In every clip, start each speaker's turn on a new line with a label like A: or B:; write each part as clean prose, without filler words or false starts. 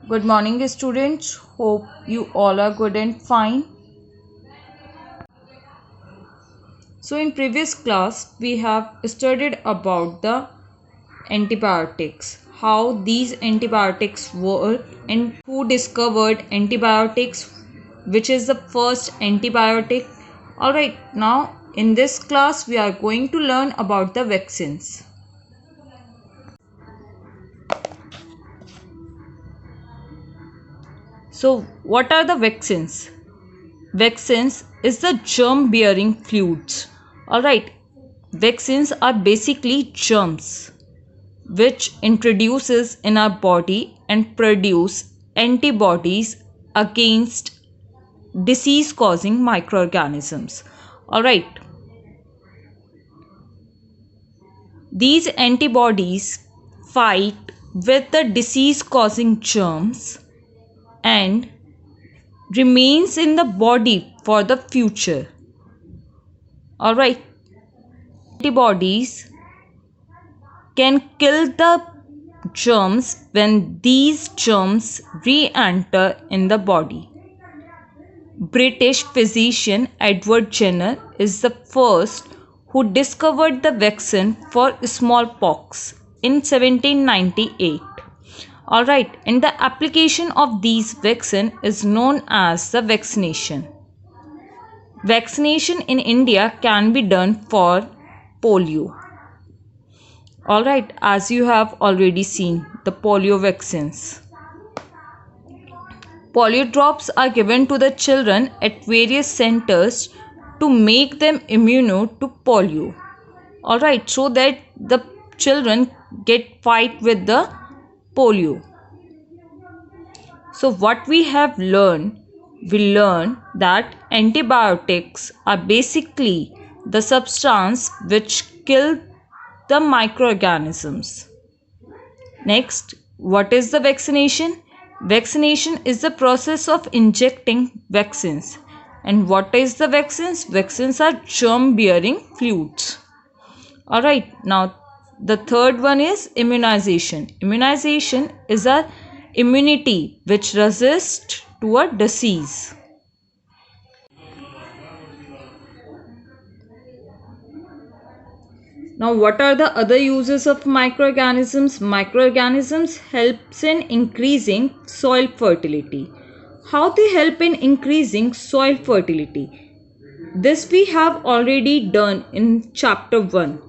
A: Good morning, students. Hope you all are good and fine. So, in previous class, we have studied about the antibiotics, how these antibiotics work, and who discovered antibiotics, which is the first antibiotic. Alright, now in this class, we are going to learn about the vaccines. So, what are the vaccines? Vaccines is the germ bearing fluids. Alright, vaccines are basically germs which introduces in our body and produce antibodies against disease causing microorganisms. Alright, these antibodies fight with the disease causing germs and remains in the body for the future. Alright, antibodies can kill the germs when these germs re-enter in the body. British physician Edward Jenner is the first who discovered the vaccine for smallpox in 1798. Alright, and the application of these vaccine is known as the vaccination. Vaccination in India can be done for polio. Alright, as you have already seen the polio vaccines. Polio drops are given to the children at various centers to make them immune to polio. Alright, so that the children get fight with the polio. So what we have learned, we learn that antibiotics are basically the substance which kill the microorganisms. Next, what is the vaccination? Vaccination is the process of injecting vaccines. And what is the vaccines? Vaccines are germ-bearing fluids. Alright, now the third one is immunization. Immunization is a immunity which resists to a disease. Now, what are the other uses of microorganisms? Microorganisms helps in increasing soil fertility. How they help in increasing soil fertility? This we have already done in chapter 1.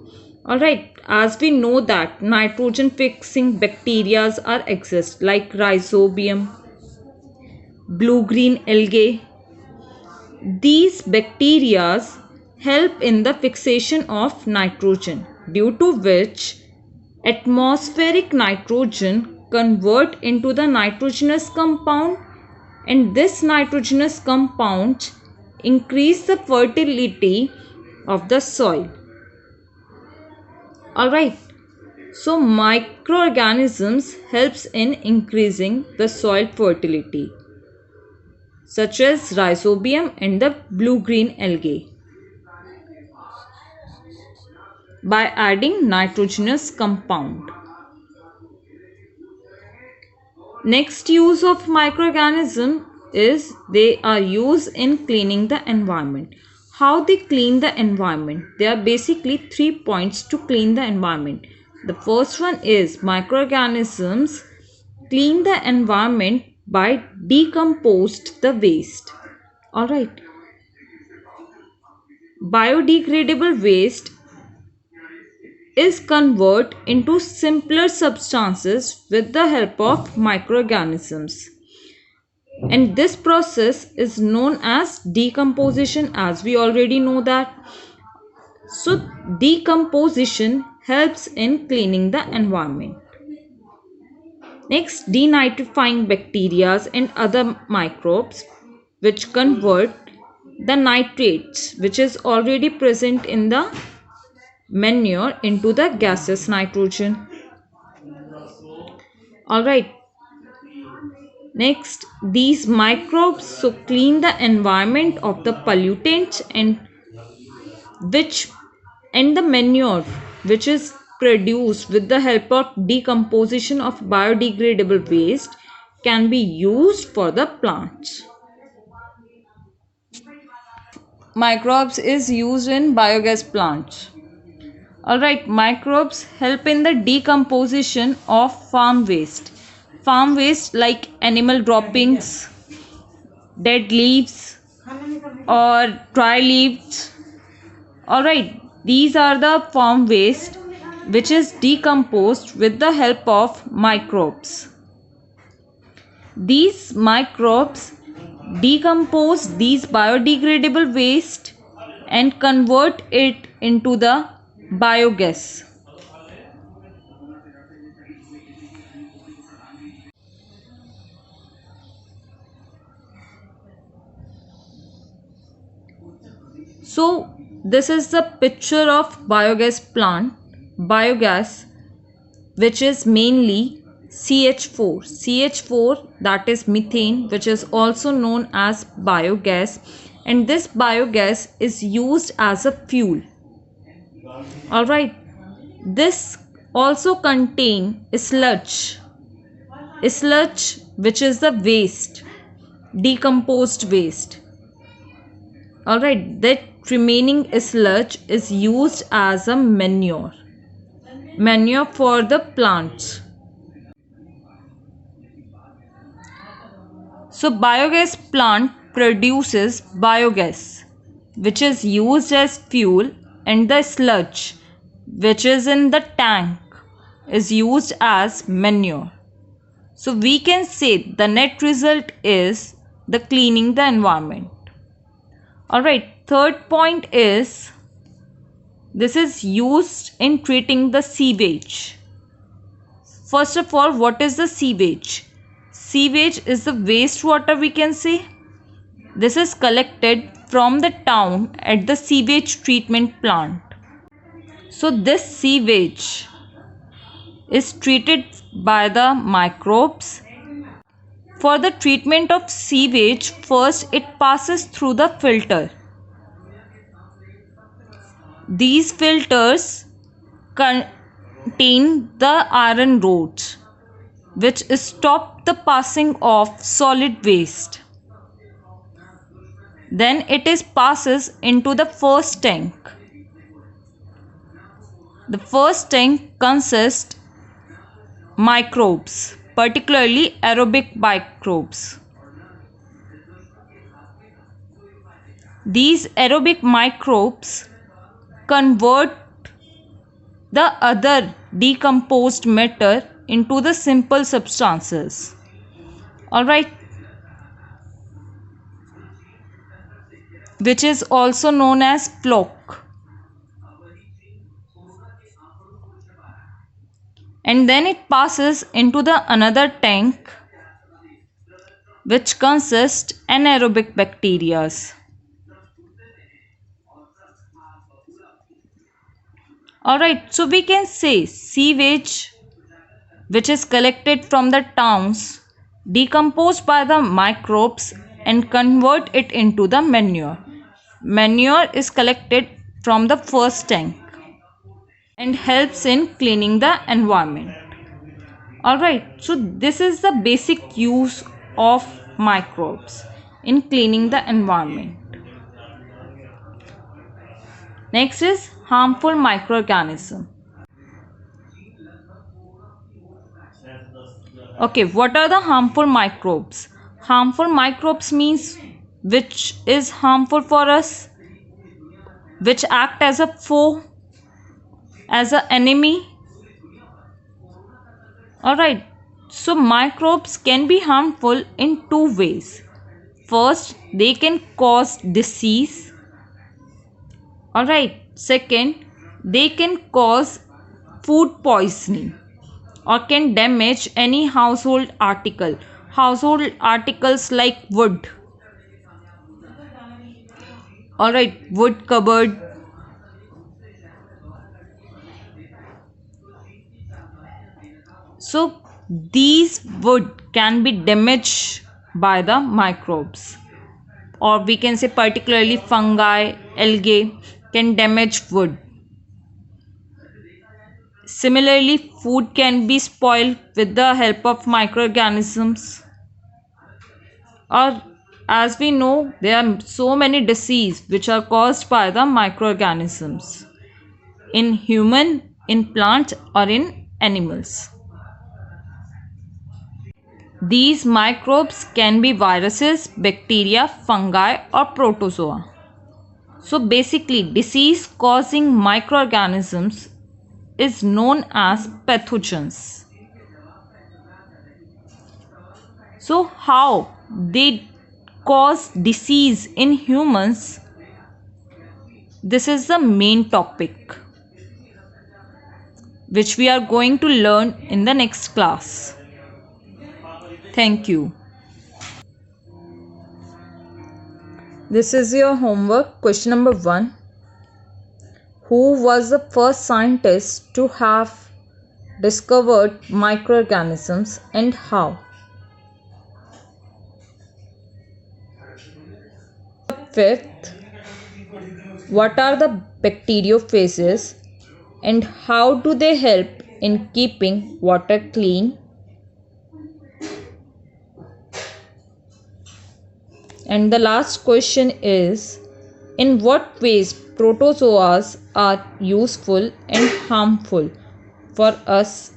A: Alright, as we know that nitrogen fixing bacteria are exist like rhizobium, blue-green algae. These bacteria help in the fixation of nitrogen, due to which atmospheric nitrogen convert into the nitrogenous compound, and this nitrogenous compound increase the fertility of the soil. Alright, so microorganisms helps in increasing the soil fertility, such as rhizobium and the blue-green algae, by adding nitrogenous compound. Next use of microorganism is they are used in cleaning the environment. How they clean the environment? There are basically 3 points to clean the environment. The first one is microorganisms clean the environment by decomposed the waste. Alright. Biodegradable waste is converted into simpler substances with the help of microorganisms. And this process is known as decomposition, as we already know that. So decomposition helps in cleaning the environment. Next, denitrifying bacteria and other microbes which convert the nitrates which is already present in the manure into the gaseous nitrogen. Alright. Next, these microbes so clean the environment of the pollutants and the manure which is produced with the help of decomposition of biodegradable waste can be used for the plants. Microbes is used in biogas plants. Alright, microbes help in the decomposition of farm waste. Farm waste like animal droppings, dead leaves, or dry leaves. Alright, these are the farm waste which is decomposed with the help of microbes. These microbes decompose these biodegradable waste and convert it into the biogas. So this is the picture of biogas plant. Biogas, which is mainly CH4. CH4, that is methane, which is also known as biogas, and this biogas is used as a fuel. Alright, this also contain sludge. Sludge, which is the waste, decomposed waste. Alright, that remaining sludge is used as a manure for the plants. So biogas plant produces biogas which is used as fuel, and the sludge which is in the tank is used as manure. So we can say the net result is the cleaning the environment. Alright, third point is this is used in treating the sewage. First of all, what is the sewage? Sewage is the wastewater, we can say. This is collected from the town at the sewage treatment plant. So this sewage is treated by the microbes. For the treatment of sewage, first it passes through the filter. These filters contain the iron rods which stop the passing of solid waste. Then it is passes into the first tank. The first tank consists microbes, particularly aerobic microbes. These aerobic microbes convert the other decomposed matter into the simple substances. Alright, which is also known as floc. And then it passes into the another tank which consists anaerobic bacteria. Alright, so we can say sewage which is collected from the towns, decomposed by the microbes and convert it into the manure. Manure is collected from the first tank and helps in cleaning the environment. Alright, so this is the basic use of microbes in cleaning the environment. Next is harmful microorganism. Okay, what are the harmful microbes? Harmful microbes means which is harmful for us, which act as a foe, as an enemy. Alright, so microbes can be harmful in two ways. First, they can cause disease. Alright, second, they can cause food poisoning or can damage any household article. Household articles like wood. Alright, wood cupboard. So these wood can be damaged by the microbes, or we can say particularly fungi, algae can damage wood. Similarly, food can be spoiled with the help of microorganisms. Or as we know, there are so many diseases which are caused by the microorganisms in human, in plants, or in animals. These microbes can be viruses, bacteria, fungi, or protozoa. So basically, disease causing microorganisms is known as pathogens. So how they cause disease in humans? This is the main topic which we are going to learn in the next class. Thank you. This is your homework. Question number 1. Who was the first scientist to have discovered microorganisms and how? Fifth, what are the bacteriophages and how do they help in keeping water clean? And the last question is, in what ways protozoas are useful and harmful for us